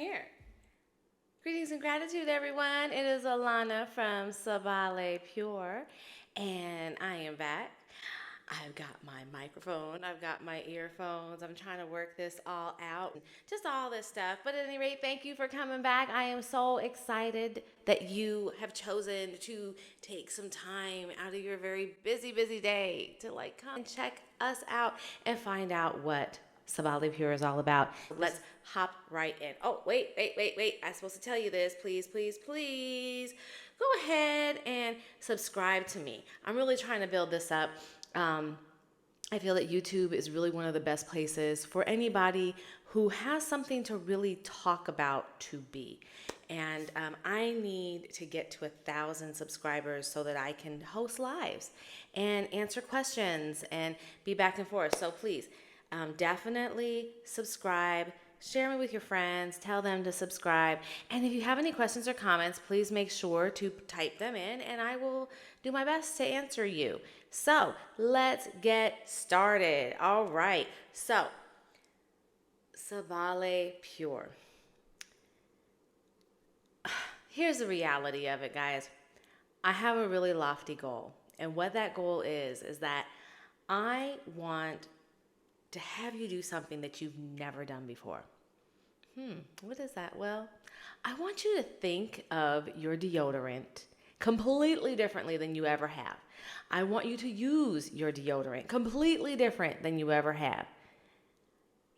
here. Greetings and gratitude, everyone. It is Alana from Sabale Pure, and I am back. I've got my microphone, I've got my earphones, I'm trying to work this all out, just all this stuff. But at any rate, thank you for coming back. I am so excited that you have chosen to take some time out of your very busy day to come and check us out and find out what Sabali Pure is all about. Let's hop right in. Oh, wait. I'm supposed to tell you this. Please go ahead and subscribe to me. I'm really trying to build this up. I feel that YouTube is really one of the best places for anybody who has something to really talk about to be. And I need to get to 1,000 subscribers so that I can host lives and answer questions and be back and forth. So please, definitely subscribe. Share me with your friends. Tell them to subscribe. And if you have any questions or comments, please make sure to type them in and I will do my best to answer you. So let's get started. All right. So Sabale Pure. Here's the reality of it, guys. I have a really lofty goal. And what that goal is that I want to have you do something that you've never done before. What is that? Well, I want you to think of your deodorant completely differently than you ever have. I want you to use your deodorant completely different than you ever have.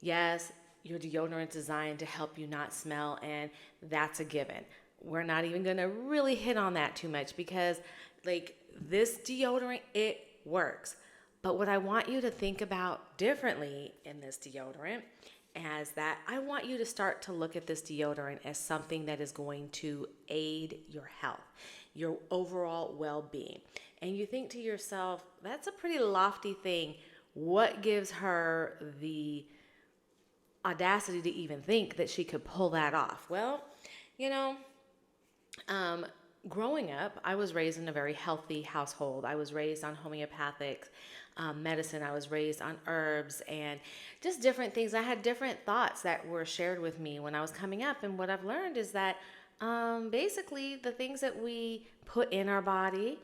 Yes, your deodorant is designed to help you not smell, and that's a given. We're not even going to really hit on that too much because this deodorant, it works. But what I want you to think about differently in this deodorant is that I want you to start to look at this deodorant as something that is going to aid your health, your overall well-being. And you think to yourself, that's a pretty lofty thing. What gives her the audacity to even think that she could pull that off? Well, growing up, I was raised in a very healthy household. I was raised on homeopathic medicine. I was raised on herbs and just different things. I had different thoughts that were shared with me when I was coming up. And what I've learned is that basically the things that we put in our body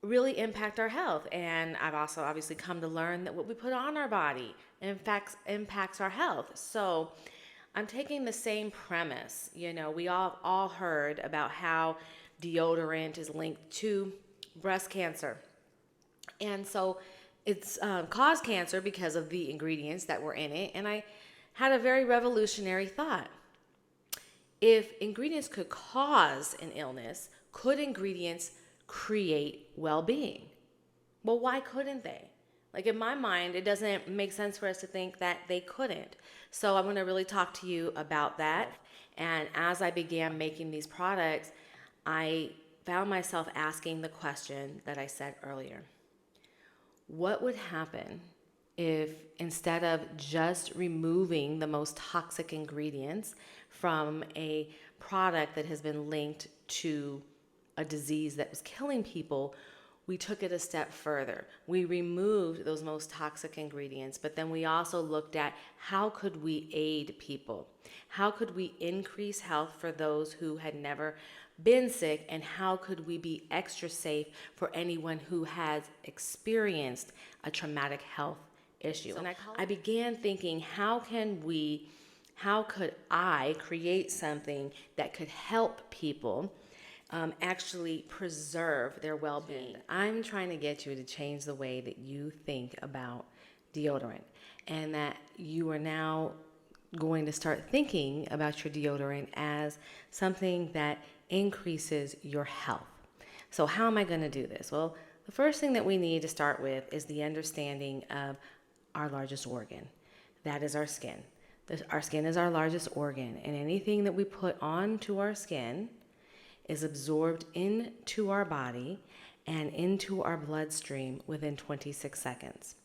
really impact our health. And I've also obviously come to learn that what we put on our body in fact impacts our health. So I'm taking the same premise. We all heard about how deodorant is linked to breast cancer. And so it's caused cancer because of the ingredients that were in it. And I had a very revolutionary thought. If ingredients could cause an illness, could ingredients create well-being? Well, why couldn't they? In my mind, it doesn't make sense for us to think that they couldn't. So I'm going to really talk to you about that. And as I began making these products, I found myself asking the question that I said earlier. What would happen if instead of just removing the most toxic ingredients from a product that has been linked to a disease that was killing people, we took it a step further. We removed those most toxic ingredients, but then we also looked at how could we aid people? How could we increase health for those who had never been sick, and how could we be extra safe for anyone who has experienced a traumatic health issue? And I began thinking, how could I create something that could help people actually preserve their well-being? I'm trying to get you to change the way that you think about deodorant, and that you are now going to start thinking about your deodorant as something that increases your health. So how am I going to do this? Well, the first thing that we need to start with is the understanding of our largest organ. That is our skin. Our skin is our largest organ, and anything that we put onto our skin is absorbed into our body and into our bloodstream within 26 seconds.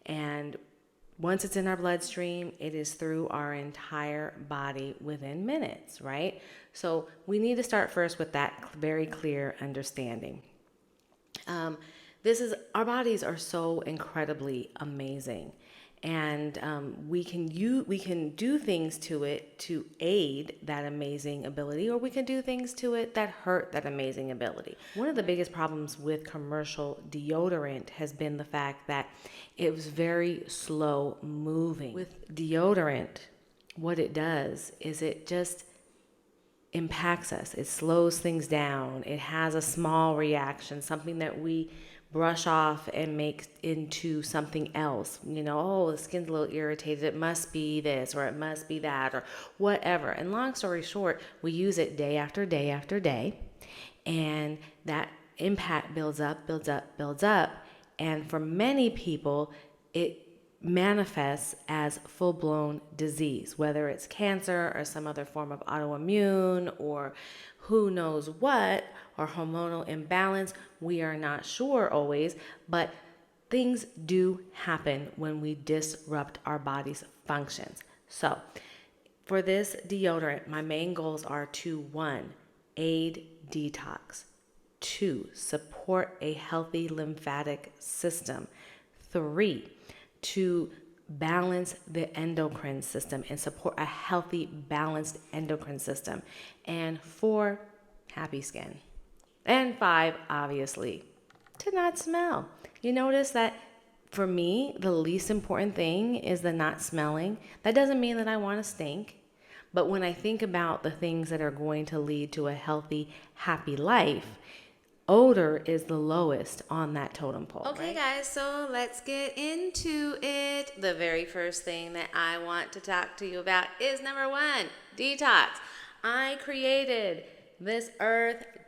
And once it's in our bloodstream, it is through our entire body within minutes, right? So we need to start first with that very clear understanding. Our bodies are so incredibly amazing. and we can do things to it to aid that amazing ability, or we can do things to it that hurt that amazing ability. One of the biggest problems with commercial deodorant has been the fact that it was very slow moving. With deodorant, what it does is it just impacts us. It slows things down. It has a small reaction, something that we brush off and make into something else. Oh, the skin's a little irritated. It must be this, or it must be that, or whatever. And long story short, we use it day after day after day. And that impact builds up, builds up, builds up. And for many people, it manifests as full-blown disease, whether it's cancer or some other form of autoimmune or who knows what, or hormonal imbalance. We are not sure always, but things do happen when we disrupt our body's functions. So for this deodorant, my main goals are to 1, aid detox, 2, support a healthy lymphatic system, 3, to balance the endocrine system and support a healthy, balanced endocrine system, and 4, happy skin, and 5, obviously, to not smell. You notice that for me, the least important thing is the not smelling. That doesn't mean that I want to stink, but when I think about the things that are going to lead to a healthy, happy life, odor is the lowest on that totem pole. Okay, right? Guys, so let's get into it. The very first thing that I want to talk to you about is number 1, detox. I created this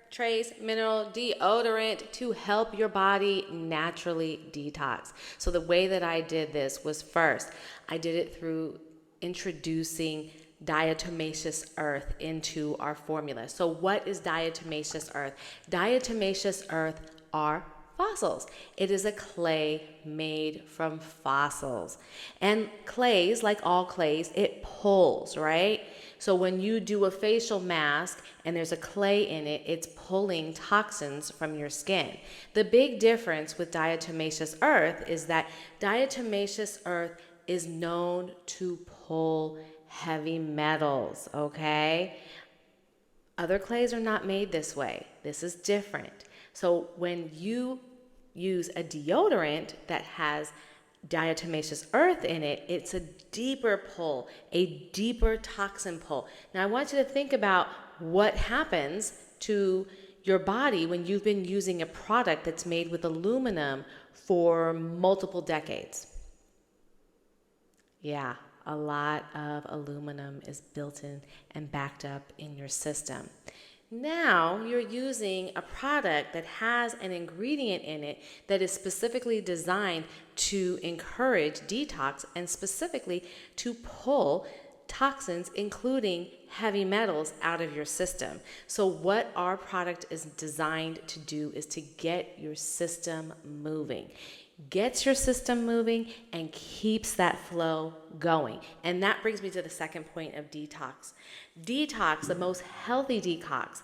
Trace Mineral Deodorant to help your body naturally detox. So the way that I did this was, first, I did it through introducing diatomaceous earth into our formula. So what is diatomaceous earth? Diatomaceous earth are fossils. It is a clay made from fossils. And clays, like all clays, it pulls, right? So when you do a facial mask and there's a clay in it, it's pulling toxins from your skin. The big difference with diatomaceous earth is that diatomaceous earth is known to pull heavy metals, okay? Other clays are not made this way. This is different. So when you use a deodorant that has diatomaceous earth in it, it's a deeper pull, a deeper toxin pull. Now I want you to think about what happens to your body when you've been using a product that's made with aluminum for multiple decades. Yeah, a lot of aluminum is built in and backed up in your system. Now you're using a product that has an ingredient in it that is specifically designed to encourage detox and specifically to pull toxins, including heavy metals, out of your system. So what our product is designed to do is to get your system moving. Gets your system moving and keeps that flow going. And that brings me to the second point of detox. Detox, the most healthy detox,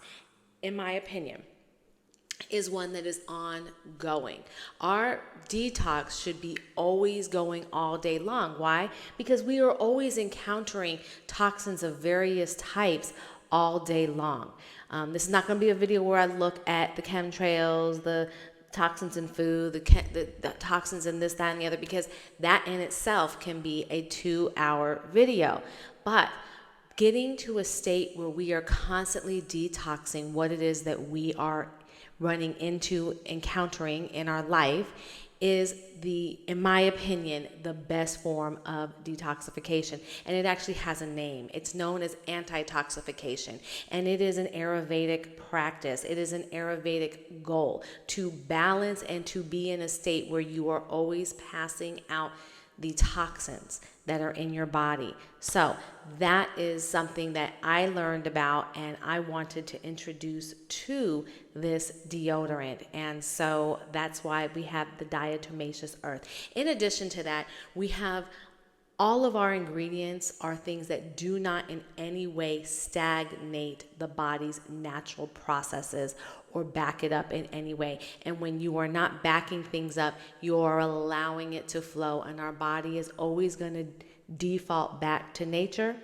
in my opinion, is one that is ongoing. Our detox should be always going all day long. Why? Because we are always encountering toxins of various types all day long. This is not going to be a video where I look at the chemtrails, the toxins in food, the toxins in this, that, and the other, because that in itself can be a 2-hour video. But getting to a state where we are constantly detoxing what it is that we are running into, encountering in our life is in my opinion, the best form of detoxification. And it actually has a name. It's known as anti-toxification. And it is an Ayurvedic practice. It is an Ayurvedic goal to balance and to be in a state where you are always passing out the toxins that are in your body. So that is something that I learned about and I wanted to introduce to this deodorant. And so that's why we have the diatomaceous earth. In addition to that, we have all of our ingredients are things that do not in any way stagnate the body's natural processes or back it up in any way. And when you are not backing things up, you are allowing it to flow, and our body is always going to default back to nature,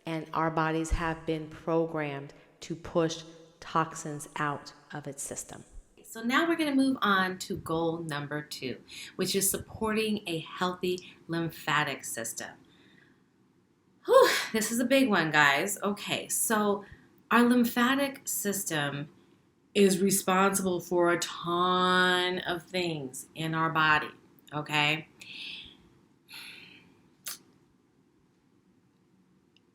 and our bodies have been programmed to push toxins out of its system. So now we're going to move on to goal number 2, which is supporting a healthy lymphatic system. Whew, this is a big one, guys. Okay, so our lymphatic system is responsible for a ton of things in our body, okay?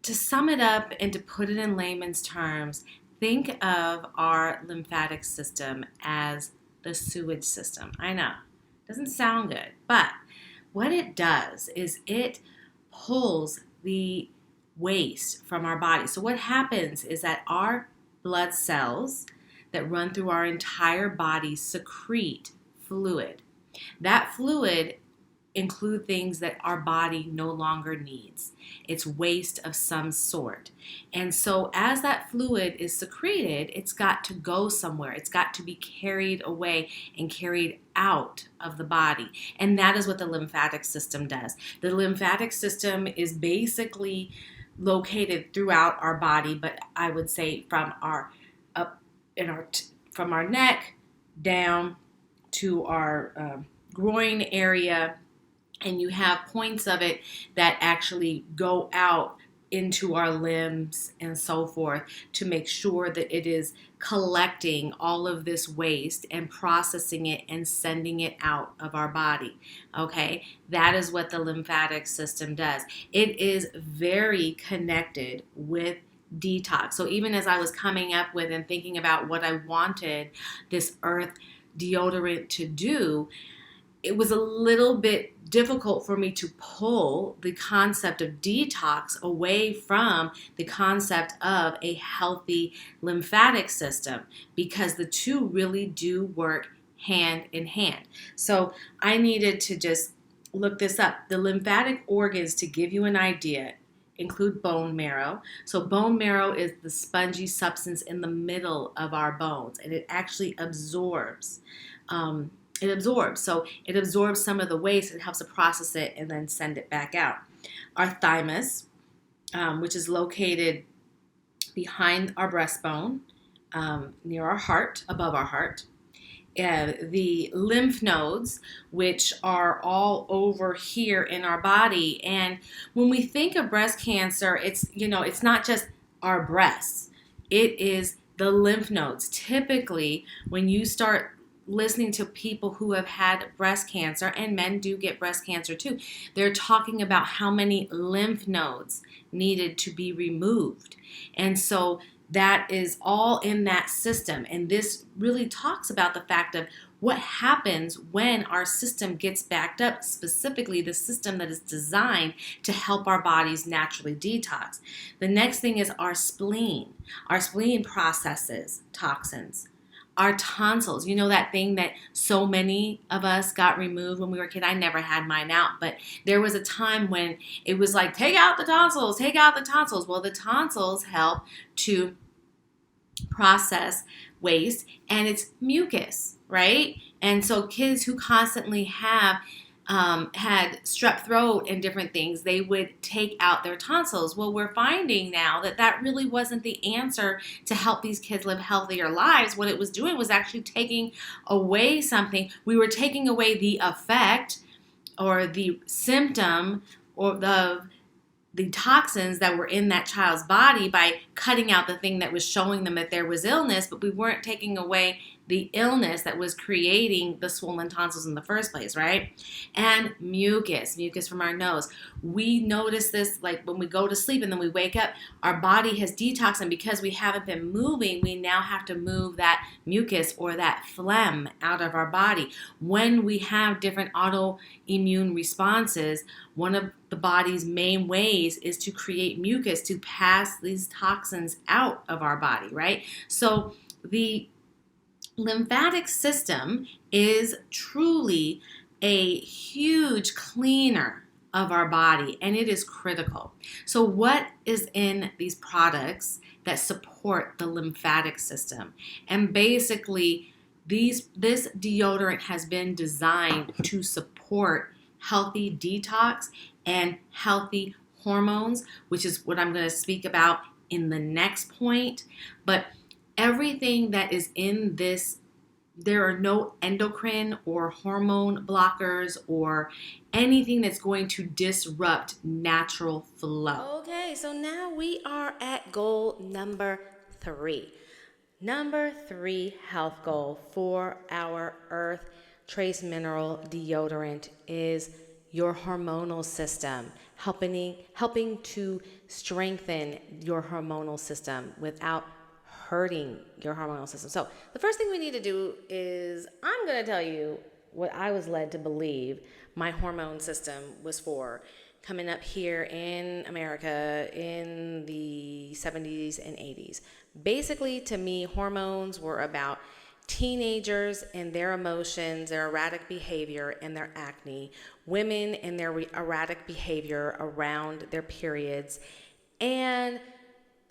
To sum it up and to put it in layman's terms, think of our lymphatic system as the sewage system. I know, doesn't sound good, but what it does is it pulls the waste from our body. So what happens is that our blood cells that run through our entire body secrete fluid. That fluid include things that our body no longer needs. It's waste of some sort. And so as that fluid is secreted, it's got to go somewhere. It's got to be carried away and carried out of the body. And that is what the lymphatic system does. The lymphatic system is basically located throughout our body, but I would say from our from our neck down to our groin area. And you have points of it that actually go out into our limbs and so forth to make sure that it is collecting all of this waste and processing it and sending it out of our body. Okay, that is what the lymphatic system does. It is very connected with detox. So even as I was coming up with and thinking about what I wanted this earth deodorant to do, it was a little bit difficult for me to pull the concept of detox away from the concept of a healthy lymphatic system, because the two really do work hand in hand. So I needed to just look this up. The lymphatic organs, to give you an idea, include bone marrow. So bone marrow is the spongy substance in the middle of our bones, and it actually absorbs. So it absorbs some of the waste and helps to process it and then send it back out. Our thymus, which is located behind our breastbone, near our heart, above our heart. The lymph nodes, which are all over here in our body. And when we think of breast cancer, it's not just our breasts. It is the lymph nodes. Typically, when you start listening to people who have had breast cancer, and men do get breast cancer too, they're talking about how many lymph nodes needed to be removed. And so that is all in that system. And this really talks about the fact of what happens when our system gets backed up, specifically the system that is designed to help our bodies naturally detox. The next thing is our spleen. Our spleen processes toxins. Our tonsils, that thing that so many of us got removed when we were a kid. I never had mine out, but there was a time when it was like, take out the tonsils, take out the tonsils. Well, the tonsils help to process waste, and it's mucus, right? And so kids who constantly have had strep throat and different things, they would take out their tonsils. Well, we're finding now that that really wasn't the answer to help these kids live healthier lives. What it was doing was actually taking away something. We were taking away the effect or the symptom or the toxins that were in that child's body by cutting out the thing that was showing them that there was illness, but we weren't taking away the illness that was creating the swollen tonsils in the first place, right? And mucus from our nose. We notice this like when we go to sleep and then we wake up, our body has detoxed, and because we haven't been moving, we now have to move that mucus or that phlegm out of our body. When we have different autoimmune responses, one of the body's main ways is to create mucus to pass these toxins out of our body, right? So the lymphatic system is truly a huge cleaner of our body, and it is critical. So what is in these products that support the lymphatic system? And basically, this deodorant has been designed to support healthy detox and healthy hormones, which is what I'm going to speak about in the next point. But everything that is in this, there are no endocrine or hormone blockers or anything that's going to disrupt natural flow. Okay, so now we are at goal number 3. Number 3 health goal for our Earth Trace Mineral Deodorant is your hormonal system, helping to strengthen your hormonal system without hurting your hormonal system. So the first thing we need to do is I'm going to tell you what I was led to believe my hormone system was for coming up here in America in the 70s and 80s. Basically, to me, hormones were about teenagers and their emotions, their erratic behavior, and their acne, women and their erratic behavior around their periods, and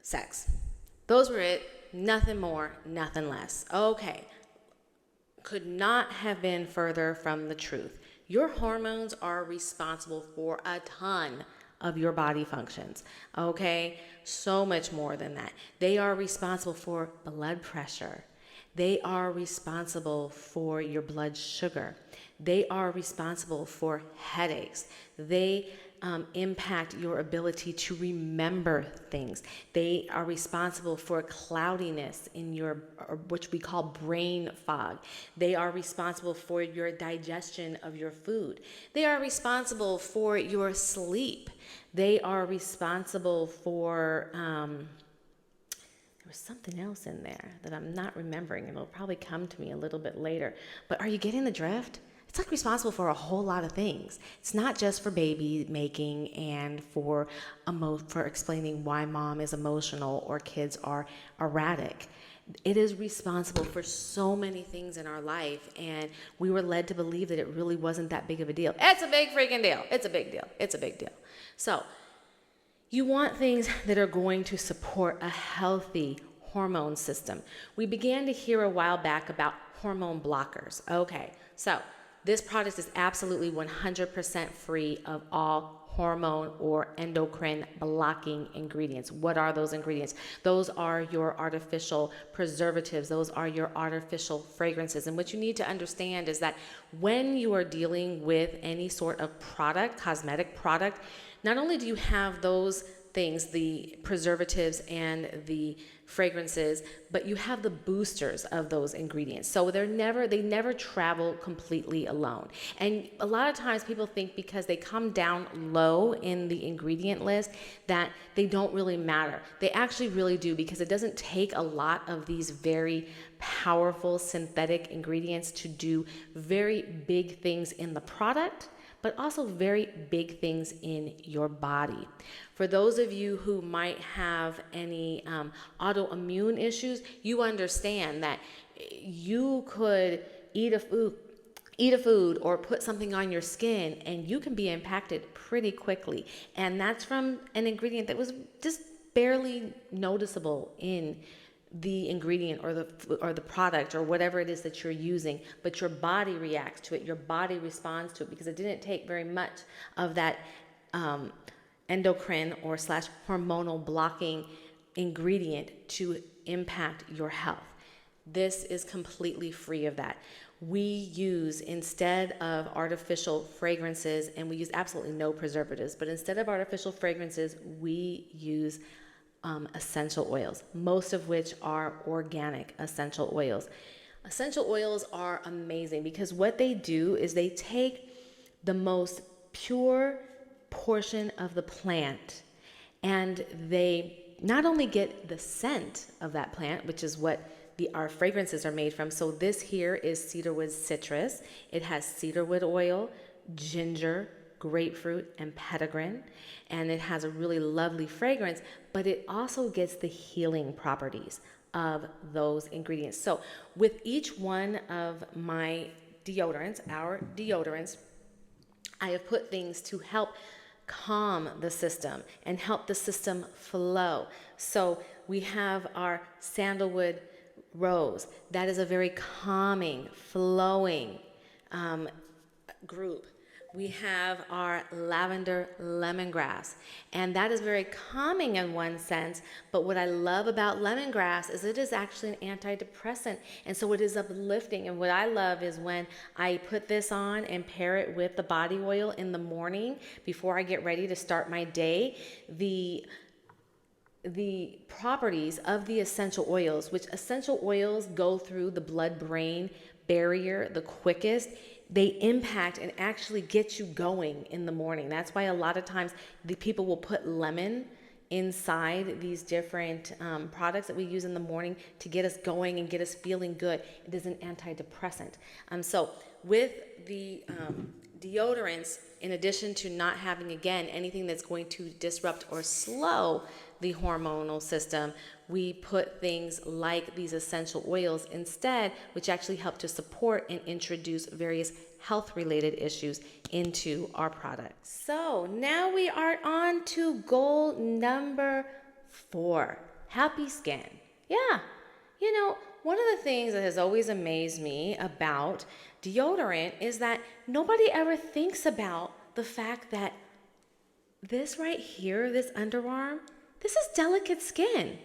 sex. Those were it. Nothing more, nothing less. Okay. Could not have been further from the truth. Your hormones are responsible for a ton of your body functions, okay? So much more than that. They are responsible for blood pressure. They are responsible for your blood sugar. They are responsible for headaches. They impact your ability to remember things. They are responsible for cloudiness in your, which we call brain fog. They are responsible for your digestion of your food. They are responsible for your sleep. They are responsible for, there was something else in there that I'm not remembering, and it'll probably come to me a little bit later. But are you getting the drift? It's like responsible for a whole lot of things. It's not just for baby making and for explaining why mom is emotional or kids are erratic. It is responsible for so many things in our life, and we were led to believe that it really wasn't that big of a deal. It's a big freaking deal. It's a big deal. It's a big deal. So you want things that are going to support a healthy hormone system. We began to hear a while back about hormone blockers. Okay, so this product is absolutely 100% free of all hormone or endocrine blocking ingredients. What are those ingredients? Those are your artificial preservatives. Those are your artificial fragrances. And what you need to understand is that when you are dealing with any sort of product, cosmetic product, not only do you have those things, the preservatives and the fragrances, but you have the boosters of those ingredients. So they never travel completely alone. And a lot of times people think because they come down low in the ingredient list that they don't really matter. They actually really do, because it doesn't take a lot of these very powerful synthetic ingredients to do very big things in the product, but also very big things in your body. For those of you who might have any autoimmune issues, you understand that you could eat a food or put something on your skin and you can be impacted pretty quickly. And that's from an ingredient that was just barely noticeable in the ingredient or the product or whatever it is that you're using, but your body reacts to it, your body responds to it, because it didn't take very much of that endocrine or / hormonal blocking ingredient to impact your health. This is completely free of that. We use, instead of artificial fragrances, and we use absolutely no preservatives, but instead of artificial fragrances, we use essential oils, most of which are organic essential oils. Essential oils are amazing because what they do is they take the most pure portion of the plant and they not only get the scent of that plant, which is what our fragrances are made from. So this here is cedarwood citrus. It has cedarwood oil, ginger, grapefruit, and petitgrain, and it has a really lovely fragrance, but it also gets the healing properties of those ingredients. So with each one of my deodorants, our deodorants, I have put things to help calm the system and help the system flow. So we have our sandalwood rose. That is a very calming, flowing group. We have our lavender lemongrass, and that is very calming in one sense. But what I love about lemongrass is it is actually an antidepressant, and so it is uplifting. And what I love is when I put this on and pair it with the body oil in the morning before I get ready to start my day, the properties of the essential oils, which essential oils go through the blood-brain barrier the quickest, they impact and actually get you going in the morning. That's why a lot of times the people will put lemon inside these different products that we use in the morning to get us going and get us feeling good. It is an antidepressant. So with the deodorants, in addition to not having, again, anything that's going to disrupt or slow the hormonal system, we put things like these essential oils instead, which actually help to support and introduce various health-related issues into our products. So now we are on to goal number 4, happy skin. Yeah, one of the things that has always amazed me about deodorant is that nobody ever thinks about the fact that this right here, this underarm, this is delicate skin.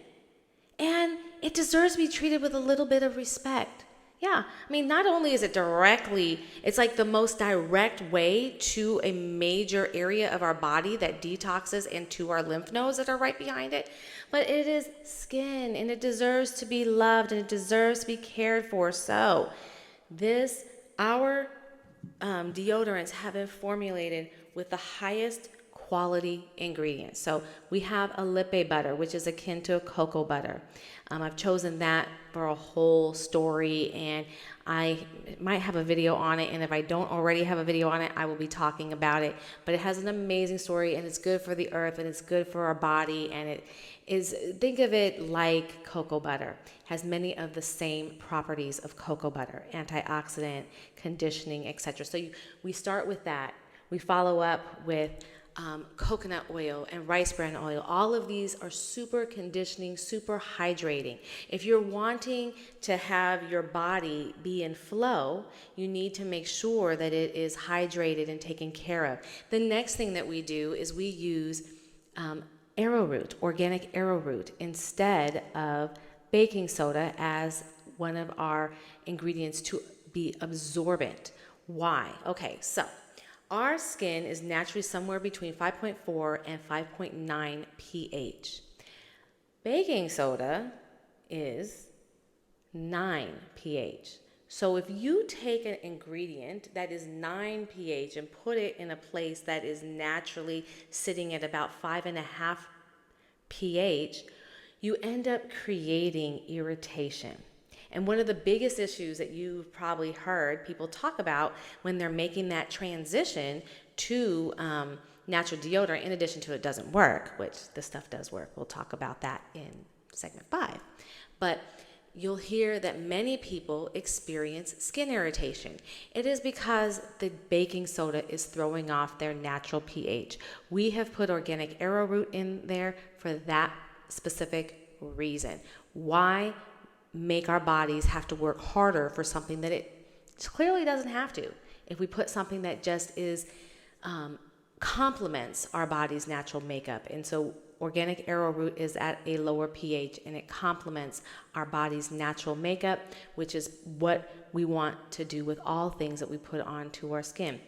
And it deserves to be treated with a little bit of respect. Yeah, not only is it it's like the most direct way to a major area of our body that detoxes and to our lymph nodes that are right behind it, but it is skin and it deserves to be loved and it deserves to be cared for. So our deodorants have been formulated with the highest quality ingredients. So we have a lippe butter, which is akin to a cocoa butter. I've chosen that for a whole story, and I might have a video on it, and if I don't already have a video on it, I will be talking about it. But it has an amazing story, and it's good for the earth, and it's good for our body, and it is, think of it like cocoa butter. It has many of the same properties of cocoa butter, antioxidant, conditioning, etc. So we start with that. We follow up with coconut oil and rice bran oil. All of these are super conditioning, super hydrating. If you're wanting to have your body be in flow, you need to make sure that it is hydrated and taken care of. The next thing that we do is we use arrowroot, organic arrowroot, instead of baking soda as one of our ingredients to be absorbent. Why? Okay, so our skin is naturally somewhere between 5.4 and 5.9 pH. Baking soda is 9 pH. So if you take an ingredient that is 9 pH and put it in a place that is naturally sitting at about 5.5 pH, you end up creating irritation. And one of the biggest issues that you've probably heard people talk about when they're making that transition to natural deodorant, in addition to it doesn't work, which this stuff does work. We'll talk about that in segment 5. But you'll hear that many people experience skin irritation. It is because the baking soda is throwing off their natural pH. We have put organic arrowroot in there for that specific reason. Why make our bodies have to work harder for something that it clearly doesn't have to? If we put something that just is complements our body's natural makeup. And so organic arrowroot is at a lower pH and it complements our body's natural makeup, which is what we want to do with all things that we put onto our skin.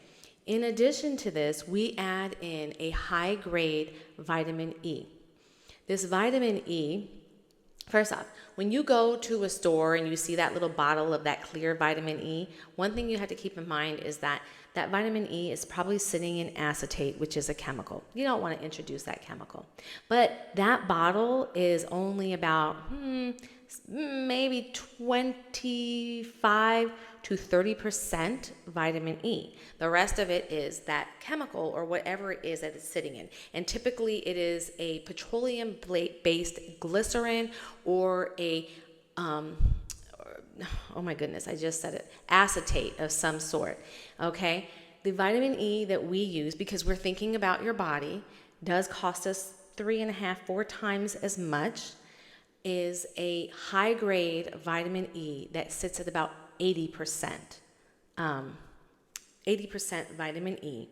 In addition to this, we add in a high-grade vitamin E. This vitamin E, first off, when you go to a store and you see that little bottle of that clear vitamin E, one thing you have to keep in mind is that that vitamin E is probably sitting in acetate, which is a chemical. You don't want to introduce that chemical. But that bottle is only about maybe 25 to 30% vitamin E. The rest of it is that chemical or whatever it is that it's sitting in. And typically it is a petroleum-based glycerin or a, oh my goodness, I just said it, acetate of some sort, okay? The vitamin E that we use, because we're thinking about your body, does cost us 3.5, 4 times as much, is a high grade vitamin E that sits at about 80%. 80% vitamin E,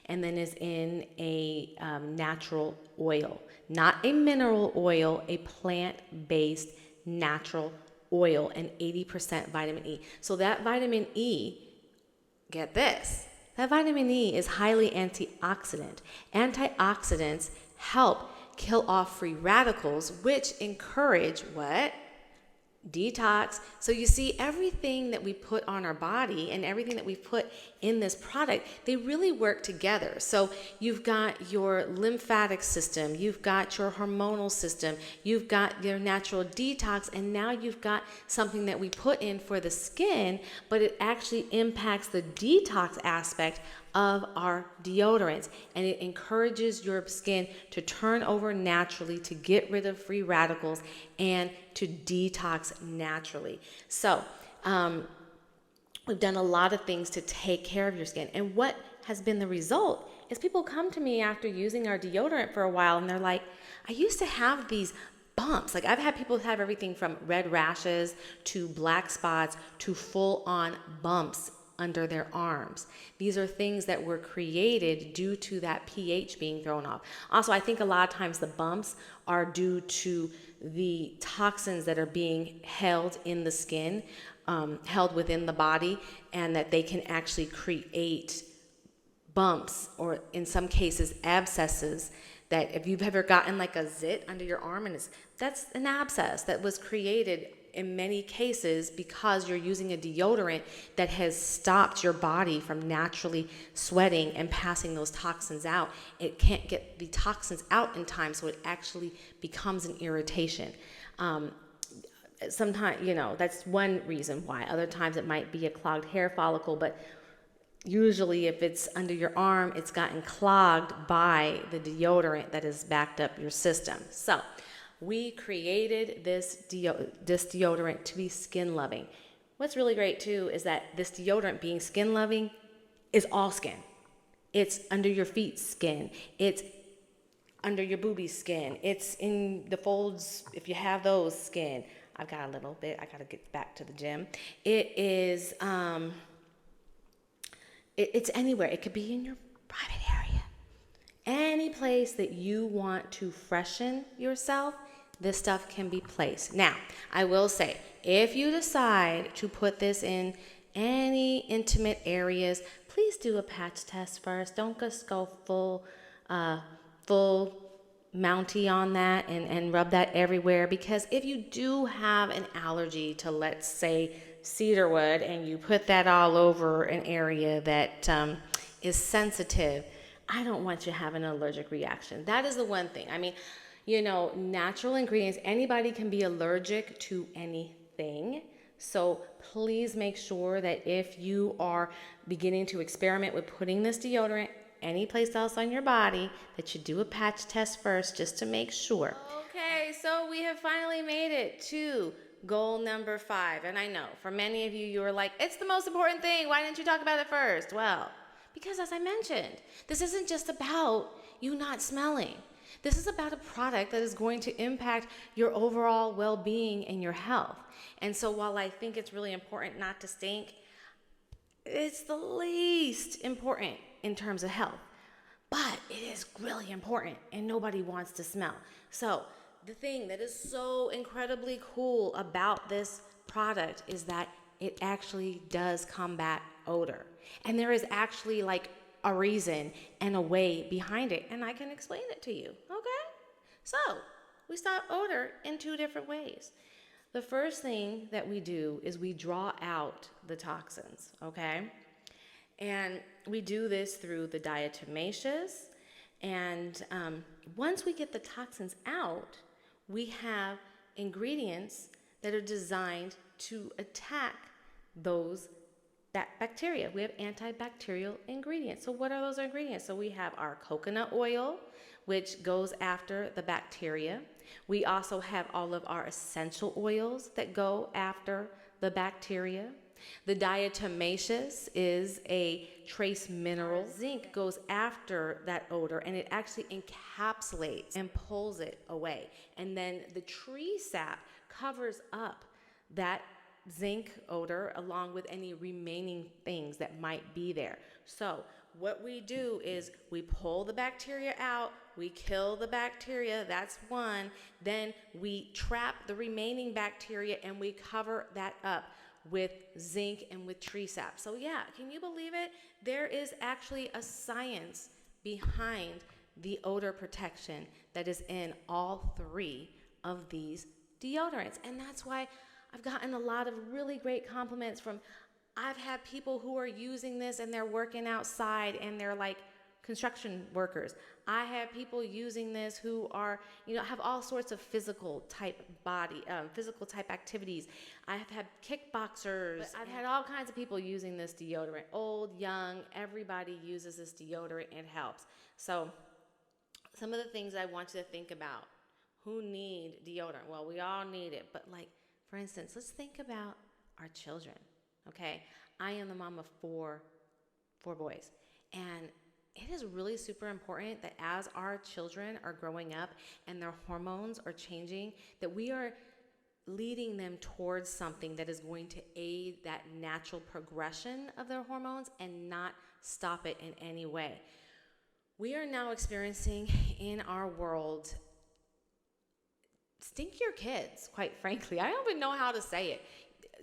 and then is in a natural oil, not a mineral oil, a plant-based natural oil, and 80% vitamin E. So that vitamin E, get this, that vitamin E is highly antioxidant. Antioxidants help kill off free radicals, which encourage what? Detox. So you see, everything that we put on our body and everything that we put in this product, they really work together. So you've got your lymphatic system, you've got your hormonal system, you've got your natural detox, and now you've got something that we put in for the skin, but it actually impacts the detox aspect of our deodorants, and it encourages your skin to turn over naturally, to get rid of free radicals, and to detox naturally. So we've done a lot of things to take care of your skin, and what has been the result is people come to me after using our deodorant for a while, and they're like, I used to have these bumps. Like, I've had people have everything from red rashes to black spots to full-on bumps under their arms. These are things that were created due to that pH being thrown off. Also, I think a lot of times the bumps are due to the toxins that are being held in the skin, held within the body, and that they can actually create bumps, or in some cases abscesses, that if you've ever gotten like a zit under your arm, and that's an abscess that was created in many cases because you're using a deodorant that has stopped your body from naturally sweating and passing those toxins out. It can't get the toxins out in time, so it actually becomes an irritation. Sometimes, that's one reason why. Other times it might be a clogged hair follicle, but usually if it's under your arm, it's gotten clogged by the deodorant that has backed up your system. So we created this deodorant to be skin loving. What's really great too is that this deodorant, being skin loving, is all skin. It's under your feet skin. It's under your booby skin. It's in the folds, if you have those, skin. I've got a little bit. I got to get back to the gym. It is, it's anywhere. It could be in your private area. Any place that you want to freshen yourself, this stuff can be placed. Now, I will say, if you decide to put this in any intimate areas, please do a patch test first. Don't just go full Mountie on that and rub that everywhere, because if you do have an allergy to, let's say, cedarwood, and you put that all over an area that is sensitive, I don't want you to have an allergic reaction. That is the one thing. I mean, natural ingredients, anybody can be allergic to anything. So please make sure that if you are beginning to experiment with putting this deodorant any place else on your body, that you do a patch test first, just to make sure. Okay, so we have finally made it to goal number 5. And I know for many of you, you are like, it's the most important thing. Why didn't you talk about it first? Well, because as I mentioned, this isn't just about you not smelling. This is about a product that is going to impact your overall well-being and your health. And so while I think it's really important not to stink, it's the least important in terms of health. But it is really important, and nobody wants to smell. So the thing that is so incredibly cool about this product is that it actually does combat odor. And there is actually like a reason and a way behind it, and I can explain it to you, okay? So we stop odor in 2 different ways. The first thing that we do is we draw out the toxins, okay? And we do this through the diatomaceous, and once we get the toxins out, we have ingredients that are designed to attack that bacteria. We have antibacterial ingredients. So what are those ingredients? So we have our coconut oil, which goes after the bacteria. We also have all of our essential oils that go after the bacteria. The diatomaceous is a Trace Mineral. Zinc goes after that odor and it actually encapsulates and pulls it away. And then the tree sap covers up that zinc odor along with any remaining things that might be there. So what we do is we pull the bacteria out, we kill the bacteria, that's one, then we trap the remaining bacteria and we cover that up with zinc and with tree sap. So yeah, can you believe it? There is actually a science behind the odor protection that is in all three of these deodorants. And that's why I've gotten a lot of really great compliments from, I've had people who are using this and they're working outside and they're like construction workers. I have people using this who are, have all sorts of physical type activities. I have had kickboxers. I've had all kinds of people using this deodorant. Old, young, everybody uses this deodorant. It helps. So some of the things I want you to think about. Who need deodorant? Well, we all need it. But like, for instance, let's think about our children. Okay, I am the mom of four boys, and it is really super important that as our children are growing up and their hormones are changing, that we are leading them towards something that is going to aid that natural progression of their hormones and not stop it in any way. We are now experiencing in our world stinkier kids, quite frankly. I don't even know how to say it.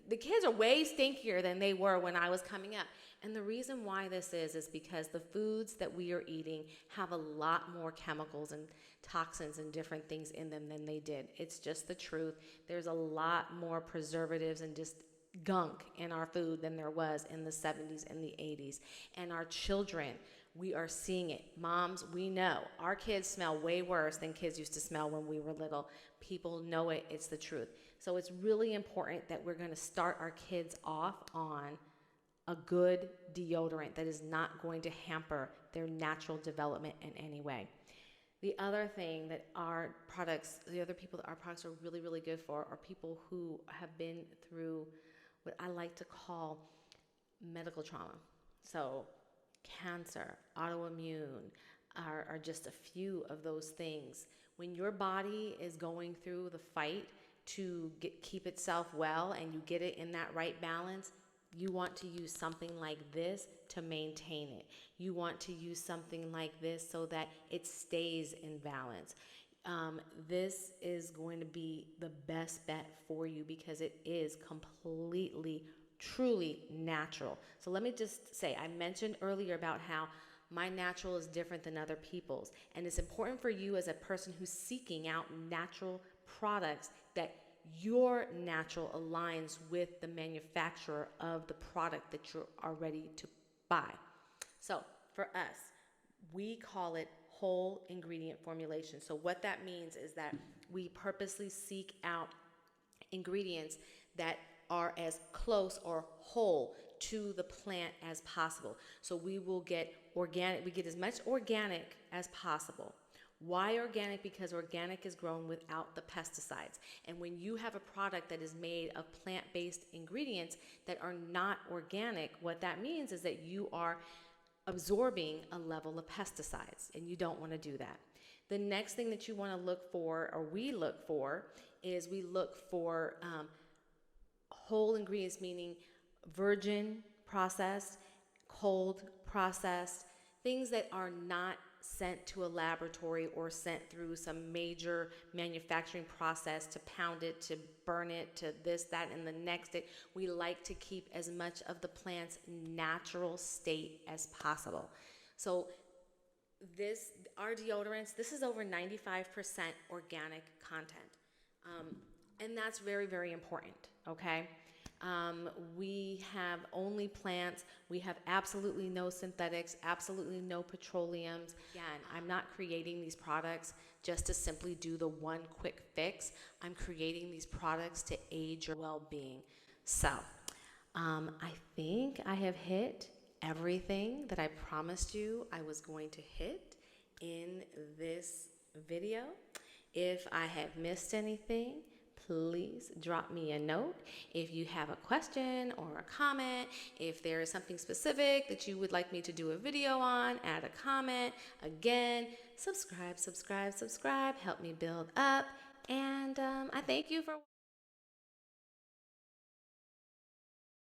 The kids are way stinkier than they were when I was coming up. And the reason why this is because the foods that we are eating have a lot more chemicals and toxins and different things in them than they did. It's just the truth. There's a lot more preservatives and just gunk in our food than there was in the 70s and the 80s. And our children, we are seeing it. Moms, we know our kids smell way worse than kids used to smell when we were little. People know it. It's the truth. So it's really important that we're going to start our kids off on a good deodorant that is not going to hamper their natural development in any way. The other thing that our products, the other people that our products are really, really good for are people who have been through what I like to call medical trauma. So cancer, autoimmune are just a few of those things. When your body is going through the fight to keep itself well and you get it in that right balance, you want to use something like this to maintain it. You want to use something like this so that it stays in balance. This is going to be the best bet for you because it is completely, truly natural. So let me just say, I mentioned earlier about how my natural is different than other people's. And it's important for you as a person who's seeking out natural products that your natural aligns with the manufacturer of the product that you are ready to buy. So for us, we call it whole ingredient formulation. So what that means is that we purposely seek out ingredients that are as close or whole to the plant as possible. So we will get organic, we get as much organic as possible. Why organic? Because organic is grown without the pesticides. And when you have a product that is made of plant-based ingredients that are not organic, what that means is that you are absorbing a level of pesticides, and you don't want to do that. The next thing that you want to look for, or we look for, is we look for whole ingredients, meaning virgin processed, cold processed, things that are not sent to a laboratory or sent through some major manufacturing process to pound it, to burn it, to this, that, and the next. We like to keep as much of the plant's natural state as possible. So our deodorants, this is over 95% organic content. And that's very, very important, okay? We have only plants. We have absolutely no synthetics, absolutely no petroleums. Again, I'm not creating these products just to simply do the one quick fix. I'm creating these products to aid your well-being. So, I think I have hit everything that I promised you I was going to hit in this video. If I have missed anything, please drop me a note if you have a question or a comment. If there is something specific that you would like me to do a video on, add a comment. Again, subscribe. Help me build up. And I thank you for